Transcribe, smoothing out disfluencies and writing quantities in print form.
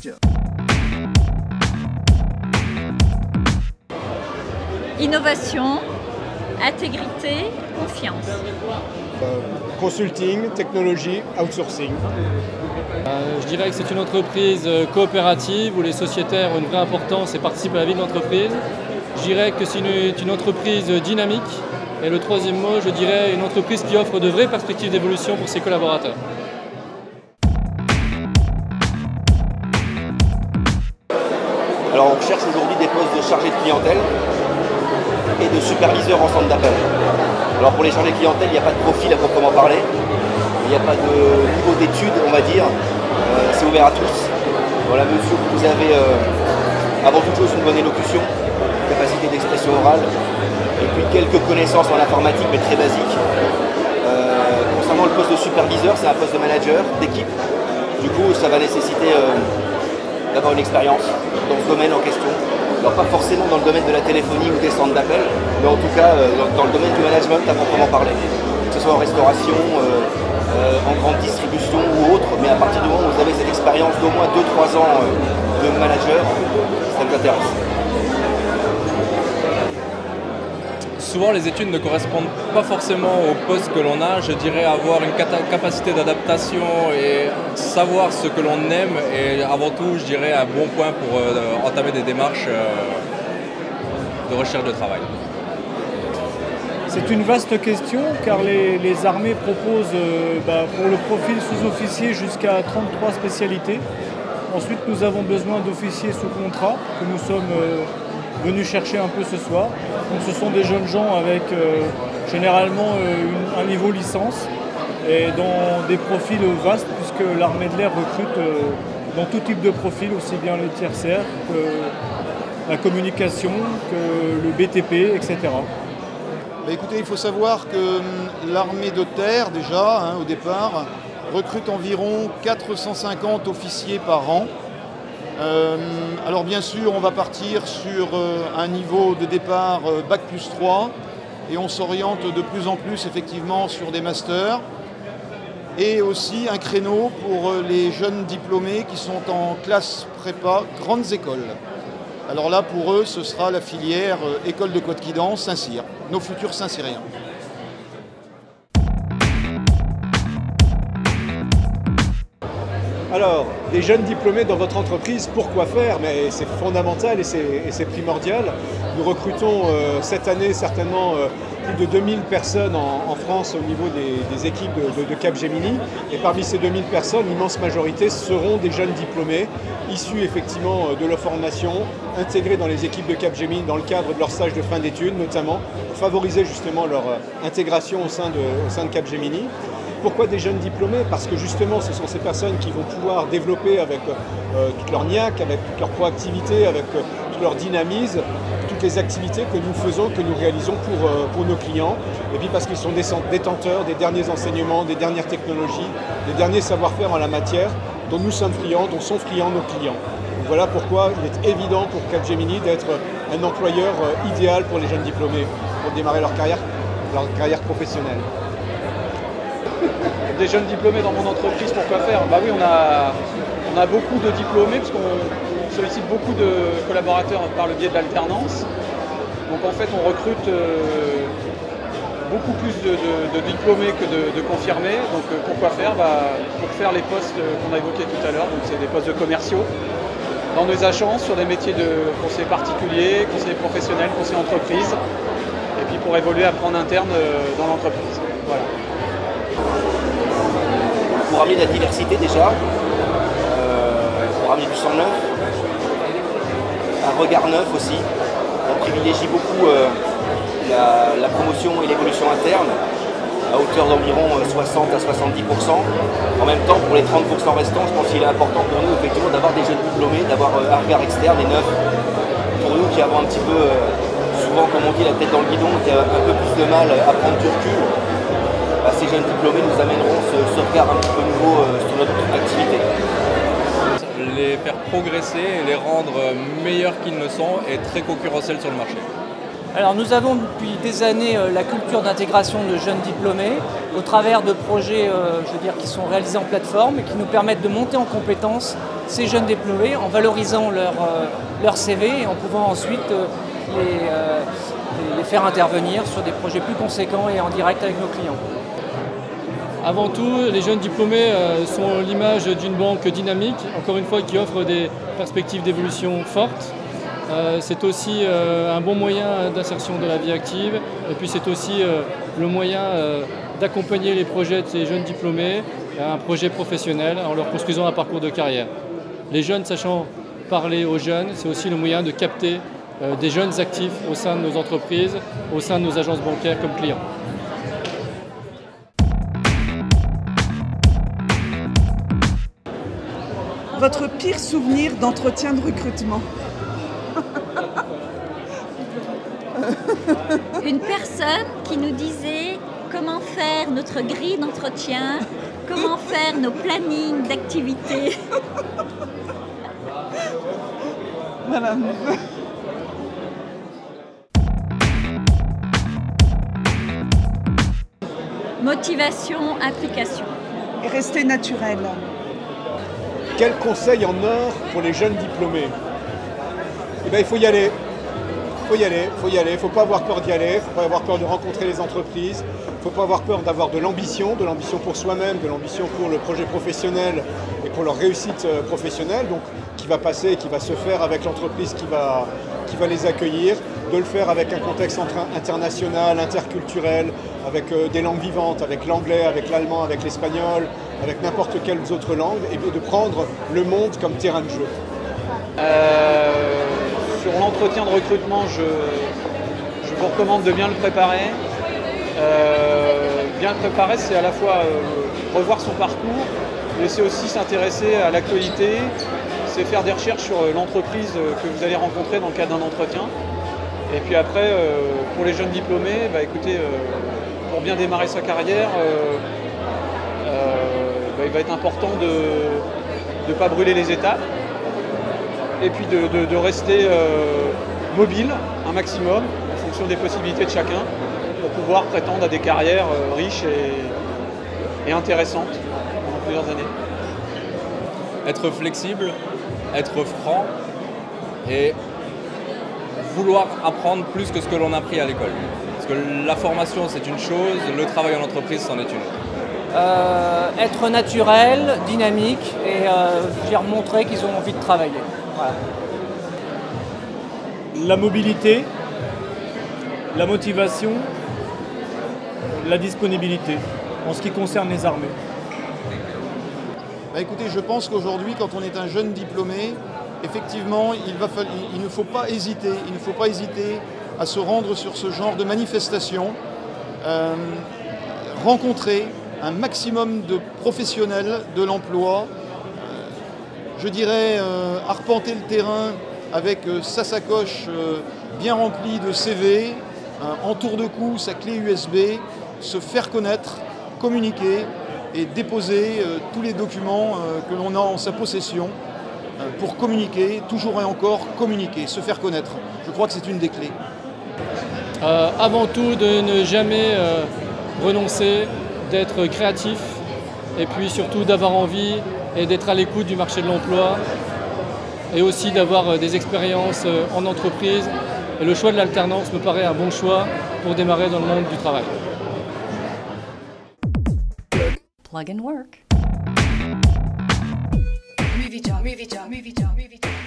manager. Innovation, intégrité, confiance. Consulting, technologie, outsourcing. Je dirais que c'est une entreprise coopérative où les sociétaires ont une vraie importance et participent à la vie de l'entreprise. Je dirais que c'est une entreprise dynamique. Et le troisième mot, je dirais une entreprise qui offre de vraies perspectives d'évolution pour ses collaborateurs. Alors on recherche aujourd'hui des postes de chargé de clientèle et de superviseur en centre d'appel. Alors pour les chargés de clientèle, il n'y a pas de profil à proprement parler. Il n'y a pas de niveau d'études, on va dire. C'est ouvert à tous. Dans la mesure où vous avez avant toute chose une bonne élocution, capacité d'expression orale, et puis quelques connaissances en informatique, mais très basiques. Concernant le poste de superviseur, c'est un poste de manager, d'équipe. Du coup, ça va nécessiter d'avoir une expérience dans ce domaine en question. Alors pas forcément dans le domaine de la téléphonie ou des centres d'appel, mais en tout cas dans le domaine du management à proprement parler. Que ce soit en restauration, en grande distribution ou autre, mais à partir du moment où vous avez cette expérience d'au moins 2-3 ans de manager, ça vous intéresse. Souvent, les études ne correspondent pas forcément au poste que l'on a. Je dirais avoir une capacité d'adaptation et savoir ce que l'on aime et avant tout, je dirais, un bon point pour entamer des démarches de recherche de travail. C'est une vaste question car les armées proposent pour le profil sous-officier jusqu'à 33 spécialités. Ensuite, nous avons besoin d'officiers sous contrat que nous sommes venus chercher un peu ce soir. Donc, ce sont des jeunes gens avec généralement un niveau licence et dans des profils vastes puisque l'armée de l'air recrute dans tout type de profil, aussi bien le tertiaire que la communication, que le BTP, etc. Écoutez, il faut savoir que l'armée de terre, déjà, au départ, recrute environ 450 officiers par an. Alors bien sûr, on va partir sur un niveau de départ Bac plus 3 et on s'oriente de plus en plus effectivement sur des masters et aussi un créneau pour les jeunes diplômés qui sont en classe prépa grandes écoles. Alors là, pour eux, ce sera la filière École de Côte-Quidan, Saint-Cyr, nos futurs Saint-Cyriens. Alors, des jeunes diplômés dans votre entreprise, pourquoi faire? Mais c'est fondamental et c'est primordial. Nous recrutons cette année certainement plus de 2000 personnes en France au niveau des équipes de Capgemini. Et parmi ces 2000 personnes, l'immense majorité seront des jeunes diplômés, issus effectivement de leur formation, intégrés dans les équipes de Capgemini dans le cadre de leur stage de fin d'études notamment, pour favoriser justement leur intégration au sein de Capgemini. Pourquoi des jeunes diplômés? Parce que justement ce sont ces personnes qui vont pouvoir développer avec toute leur niaque, avec toute leur proactivité, avec tout leur dynamisme, toutes les activités que nous faisons, que nous réalisons pour nos clients. Et puis parce qu'ils sont détenteurs des derniers enseignements, des dernières technologies, des derniers savoir-faire en la matière dont nous sommes friands, dont sont friands nos clients. Donc voilà pourquoi il est évident pour Capgemini d'être un employeur idéal pour les jeunes diplômés pour démarrer leur carrière professionnelle. Des jeunes diplômés dans mon entreprise, pourquoi faire? Bah oui, on a beaucoup de diplômés parce qu'on sollicite beaucoup de collaborateurs par le biais de l'alternance. Donc en fait, on recrute beaucoup plus de diplômés que de confirmés. Donc pourquoi faire? Pour faire les postes qu'on a évoqués tout à l'heure, donc c'est des postes de commerciaux dans nos agences sur des métiers de conseiller particulier, conseiller professionnel, conseiller entreprise, et puis pour évoluer après en interne dans l'entreprise. Voilà. Pour amener de la diversité déjà, pour amener du sang neuf, un regard neuf aussi. On privilégie beaucoup la promotion et l'évolution interne à hauteur d'environ 60 à 70%. En même temps, pour les 30% restants, je pense qu'il est important pour nous effectivement d'avoir des jeunes diplômés, d'avoir un regard externe et neuf. Pour nous qui avons un petit peu, souvent comme on dit, la tête dans le guidon, qui a un peu plus de mal à prendre du recul, ces jeunes diplômés nous amèneront ce regard un petit peu nouveau sur notre activité. Les faire progresser et les rendre meilleurs qu'ils ne sont est très concurrentiel sur le marché. Alors nous avons depuis des années la culture d'intégration de jeunes diplômés au travers de projets qui sont réalisés en plateforme et qui nous permettent de monter en compétence ces jeunes diplômés en valorisant leur CV et en pouvant ensuite les faire intervenir sur des projets plus conséquents et en direct avec nos clients. Avant tout, les jeunes diplômés sont l'image d'une banque dynamique, encore une fois qui offre des perspectives d'évolution fortes. C'est aussi un bon moyen d'insertion de la vie active et puis c'est aussi le moyen d'accompagner les projets de ces jeunes diplômés à un projet professionnel en leur construisant un parcours de carrière. Les jeunes sachant parler aux jeunes, c'est aussi le moyen de capter des jeunes actifs au sein de nos entreprises, au sein de nos agences bancaires comme clients. Votre pire souvenir d'entretien de recrutement? Une personne qui nous disait comment faire notre grille d'entretien, comment faire nos plannings d'activités. Voilà. Motivation, implication. Et rester naturel. Quel conseil en or pour les jeunes diplômés? Eh bien, il faut y aller. Il ne faut pas avoir peur d'y aller, il ne faut pas avoir peur de rencontrer les entreprises, il ne faut pas avoir peur d'avoir de l'ambition pour soi-même, de l'ambition pour le projet professionnel et pour leur réussite professionnelle, donc qui va passer, qui va se faire avec l'entreprise qui va les accueillir, de le faire avec un contexte international, interculturel, avec des langues vivantes, avec l'anglais, avec l'allemand, avec l'espagnol, avec n'importe quelle autre langue, et de prendre le monde comme terrain de jeu. Sur l'entretien de recrutement, je vous recommande de bien le préparer. Bien le préparer, c'est à la fois revoir son parcours, mais c'est aussi s'intéresser à l'actualité, c'est faire des recherches sur l'entreprise que vous allez rencontrer dans le cadre d'un entretien. Et puis après, pour les jeunes diplômés, écoutez, pour bien démarrer sa carrière, il va être important de ne pas brûler les étapes. Et puis de rester mobile un maximum en fonction des possibilités de chacun pour pouvoir prétendre à des carrières riches et intéressantes pendant plusieurs années. Être flexible, être franc et vouloir apprendre plus que ce que l'on a appris à l'école. Parce que la formation c'est une chose, le travail en entreprise c'en est une autre. Être naturel, dynamique et montrer qu'ils ont envie de travailler. Voilà. La mobilité, la motivation, la disponibilité en ce qui concerne les armées. Écoutez, je pense qu'aujourd'hui, quand on est un jeune diplômé, effectivement, il ne faut pas hésiter. Il ne faut pas hésiter à se rendre sur ce genre de manifestation, rencontrer un maximum de professionnels de l'emploi, je dirais arpenter le terrain avec sa sacoche bien remplie de CV, en tour de cou, sa clé USB, se faire connaître, communiquer et déposer tous les documents que l'on a en sa possession pour communiquer, toujours et encore communiquer, se faire connaître. Je crois que c'est une des clés. Avant tout, de ne jamais renoncer, d'être créatif et puis surtout d'avoir envie et d'être à l'écoute du marché de l'emploi et aussi d'avoir des expériences en entreprise. Et le choix de l'alternance me paraît un bon choix pour démarrer dans le monde du travail. Plug and work. Movie job, movie job, movie job, movie job.